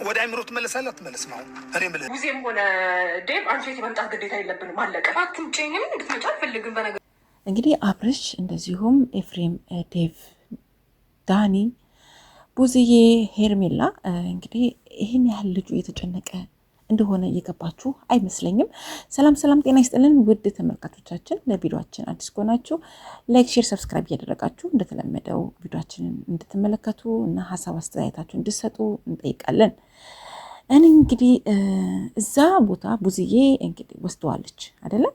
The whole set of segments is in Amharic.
ወደ አይምሮት መለሳላት መለስ ነው እኔ ምለ ሙዚየም ሆነ ዴቭ አንቺ የመምጣት ግዴታ የለብንም አለቀ አትምጪኝም እንድትመጪ አልፈልግም በነገር እንግዲህ አብርሽ እንደዚሁም ኤፍሬም ዴቭ ዳኒ ቡዝዬ ሄርሜላ እንግዲህ ይሄን ያህል ልጁ እየተጨነቀ እንደሆነ እየገባችሁ አይመስለኝም። ሰላም ሰላም፣ ጤና ይስጥልን ውድ ተመልካቾቻችን፣ ለቪዲዮአችን አዲስ ከሆናችሁ ላይክ፣ ሼር፣ ሰብስክራይብ እያደረጋችሁ እንደተለመደው ቪዲዮአችንን እንድትመለከቱ እና ሀሳብ አስተያየታችሁ እንድትሰጡ እንጠይቃለን። እንግዲህ እዛ ቦታ ቡዝዬ እንግዲህ ወስደዋለች አይደለም?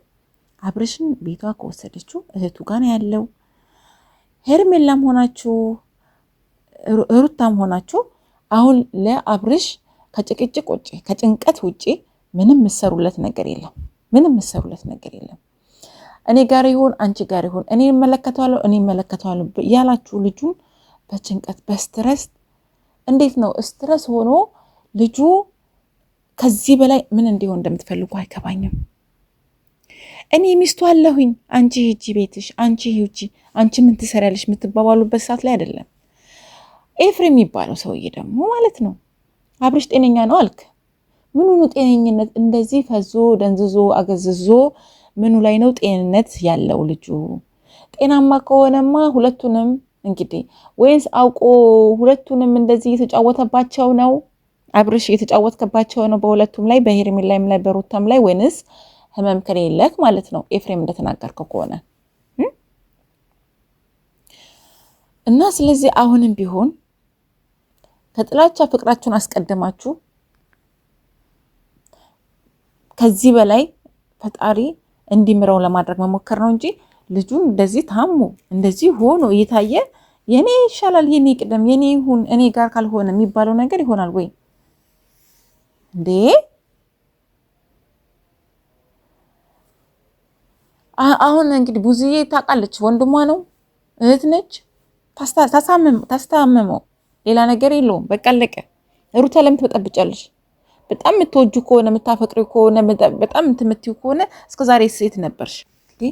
አብርሽን ቤቷ ከወሰደችው እህቱ ጋር ነው ያለው። ሄርሜላም ሆናችሁ ሩታም ሆናችሁ አሁን ለአብርሽ ከጭቅጭቅ ውጪ ከጭንቀት ውጪ ምንም ምሰሩለት ነገር የለም። እኔ ጋር ይሁን አንቺ ጋር ይሁን እኔ እመለከተዋለሁ ያላችሁ ልጁን በጭንቀት በስትረስ እንዴት ነው ስትረስ ሆኖ ልጁ ከዚህ በላይ ምን እንዲሆን እንደምትፈልጉ አይገባኝም። እኔ ሚስቱ አለሁኝ አንቺ ሂጂ ቤትሽ፣ አንቺ ሂጂ፣ አንቺ ምን ትሰሪያለሽ የምትባባሉበት ሰዓት ላይ አይደለም። ኤፍሬም የሚባለው ሰውዬ ደግሞ ማለት ነው አብርሽ ጤነኛ ነው አልክ። ምኑ ነው ጤነኝነት? እንደዚህ ፈዞ ደንዝዞ አገዝዞ ምኑ ላይ ነው ጤንነት ያለው ልጁ? ጤናማ ከሆነማ ሁለቱንም እንግዲህ ወይስ አውቆ ሁለቱንም እንደዚህ እየተጫወተባቸው ነው? አብርሽ እየተጫወተባቸው ነው በሁለቱም ላይ በሄርሜላም ላይ በሩታም ላይ ወይንስ ህመም ከሌለክ ማለት ነው ኤፍሬም እንደተናገርከው ከሆነ እና ስለዚህ አሁንም ቢሆን ከጥላቻ ፍቅራችሁን አስቀድማችሁ ከዚህ በላይ ፈጣሪ እንዲምረው ለማድረግ መሞከር ነው እንጂ ልጁን እንደዚህ ታሞ እንደዚህ ሆኖ እየታየ የኔ ይሻላል የኔ ቅደም የኔ ይሁን እኔ ጋር ካልሆነ የሚባለው ነገር ይሆናል ወይ እንዴ? አሁን እንግዲህ ቡዝዬ ታውቃለች፣ ወንድሟ ነው፣ እህት ነች። ታስታመመው ሌላ ነገር የለውም። በቃ አለቀ። ሩታ ለምን ትበጠብጫለሽ? በጣም የምትወጁ ከሆነ የምታፈቅሪ ከሆነ በጣም የምትምትዩ ከሆነ እስከዛሬ ሴት ነበርሽ። እንግዲህ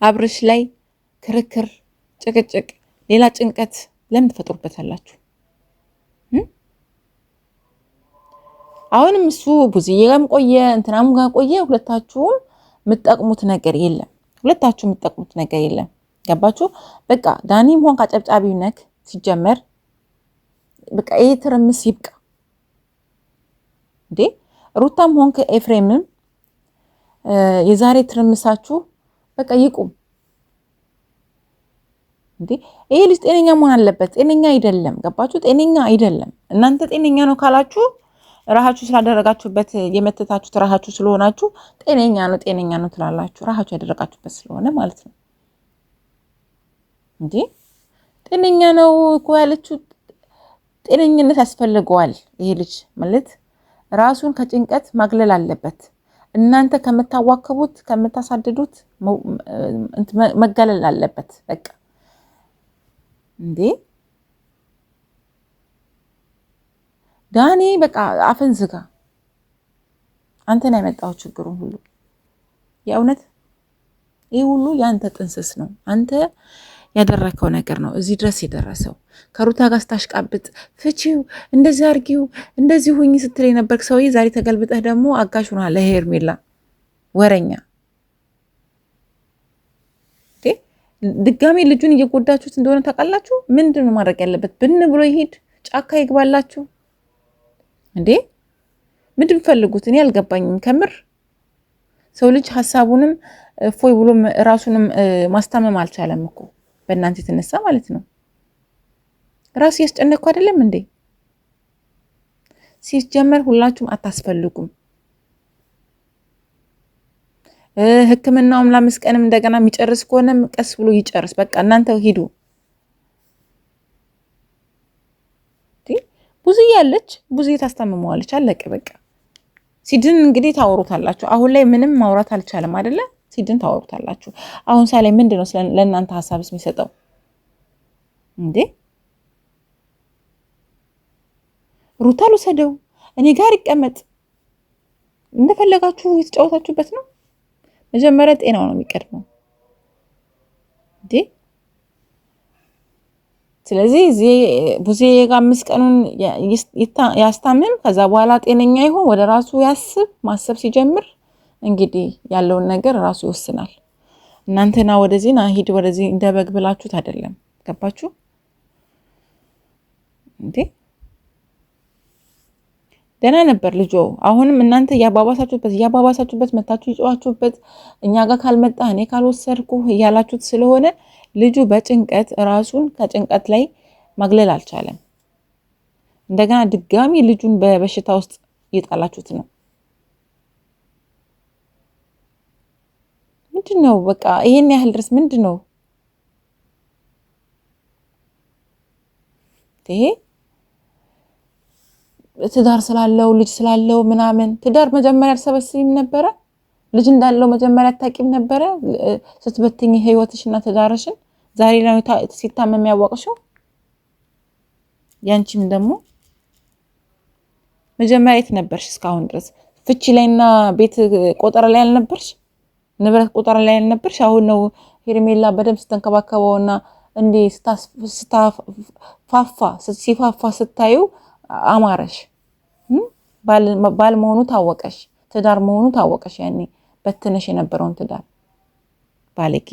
አብርሽ ላይ ክርክር፣ ጭቅጭቅ፣ ሌላ ጭንቀት ለምን ትፈጥሩበታላችሁ? አሁንም እሱ ቡዝዬ ጋርም ቆየ እንትናም ጋር ቆየ፣ ሁለታችሁም የምትጠቅሙት ነገር የለም። ገባችሁ? በቃ ዳኒም ሆን ካጨብጫቢው ነክ ሲጀመር በቃ ይሄ ትርምስ ይብቃ እንዴ! ሩታም ሆን ከኤፍሬምም የዛሬ ትርምሳችሁ በቃ ይቁም እንዴ! ይሄ ልጅ ጤነኛ መሆን አለበት። ጤነኛ አይደለም። ገባችሁ? ጤነኛ አይደለም። እናንተ ጤነኛ ነው ካላችሁ ራሃችሁ ስላደረጋችሁበት የመተታችሁት ራሃችሁ ስለሆናችሁ ጤነኛ ነው ትላላችሁ። ራሃችሁ ያደረጋችሁበት ስለሆነ ማለት ነው እንዴ! ጤነኛ ነው እኮ ያለችው ጤነኝነት ያስፈልገዋል። ይሄ ልጅ ማለት ራሱን ከጭንቀት ማግለል አለበት። እናንተ ከምታዋክቡት ከምታሳድዱት መጋለል አለበት። በቃ እንዴ ዳኒ በቃ አፈን ዝጋ። አንተን ያመጣው ችግሩን ሁሉ የእውነት ይሄ ሁሉ ያንተ ጥንስስ ነው። አንተ ያደረከው ነገር ነው እዚህ ድረስ የደረሰው። ከሩታ ጋር ስታሽቃብጥ ፍቺው እንደዚህ አርጊው እንደዚህ ሁኚ ስትል የነበርክ ሰውዬ ዛሬ ተገልብጠህ ደግሞ አጋሽ ሆናል ለሄርሜላ ወረኛ። ድጋሜ ልጁን እየጎዳችሁት እንደሆነ ታውቃላችሁ። ምንድን ነው ማድረግ ያለበት? ብን ብሎ ይሄድ፣ ጫካ ይግባላችሁ እንዴ? ምንድን ፈልጉት? እኔ አልገባኝም ከምር። ሰው ልጅ ሀሳቡንም ፎይ ብሎ ራሱንም ማስታመም አልቻለም እኮ በእናንተ የተነሳ ማለት ነው። ራሱ ያስጨነቅኩ አይደለም እንዴ? ሲጀመር ሁላችሁም አታስፈልጉም። ሕክምናውም ለመስቀንም እንደገና የሚጨርስ ከሆነም ቀስ ብሎ ይጨርስ። በቃ እናንተ ሂዱ። ቡዝዬ ያለች ቡዝዬ ታስታምመዋለች። አለቀ በቃ። ሲድን እንግዲህ ታወሩታላችሁ። አሁን ላይ ምንም ማውራት አልቻለም አይደለ? ሲድን ታወሩታላችሁ። አሁን ሳለ ምንድነው ለእናንተ ሀሳብስ የሚሰጠው እንዴ? ሩታ ልውሰደው፣ እኔ ጋር ይቀመጥ፣ እንደፈለጋችሁ የተጫወታችሁበት ነው። መጀመሪያ ጤናው ነው የሚቀድመው እንዴ? ስለዚህ እዚህ ቡዜ ጋር 5 ቀኑን ያስታምም፣ ከዛ በኋላ ጤነኛ ይሆን ወደ ራሱ ያስብ። ማሰብ ሲጀምር እንግዲህ ያለውን ነገር ራሱ ይወስናል። እናንተና ወደዚህ ና ሂድ ወደዚህ እንደበግ ብላችሁት አይደለም። ገባችሁ እንዴ? ደህና ነበር ልጆ። አሁንም እናንተ ያባባሳችሁበት መታችሁ ይጫዋችሁበት፣ እኛ ጋር ካልመጣ እኔ ካልወሰድኩ እያላችሁት ስለሆነ ልጁ በጭንቀት ራሱን ከጭንቀት ላይ ማግለል አልቻለም። እንደገና ድጋሚ ልጁን በበሽታ ውስጥ እየጣላችሁት ነው። ምንድነው? በቃ ይሄን ያህል ድረስ ምንድነው ይሄ? ትዳር ስላለው ልጅ ስላለው ምናምን ትዳር መጀመሪያ አልሰበስብም ነበረ? ልጅ እንዳለው መጀመሪያ አታውቂም ነበረ? ስትበትኝ ህይወትሽና ትዳርሽን ዛሬ ላይ ሲታመም ያወቅሽው። ያንቺም ደግሞ መጀመሪያ የት ነበርሽ እስካሁን ድረስ? ፍቺ ላይና ቤት ቆጠራ ላይ አልነበርሽ? ንብረት ቆጠራ ላይ አልነበርሽ? አሁን ነው ሄርሜላ በደንብ ስተንከባከበውና እንዴ ሲፋፋ ስታዩ አማረሽ። ባል መሆኑ ታወቀሽ፣ ትዳር መሆኑ ታወቀሽ። ያኔ በትነሽ የነበረውን ትዳር ባለጌ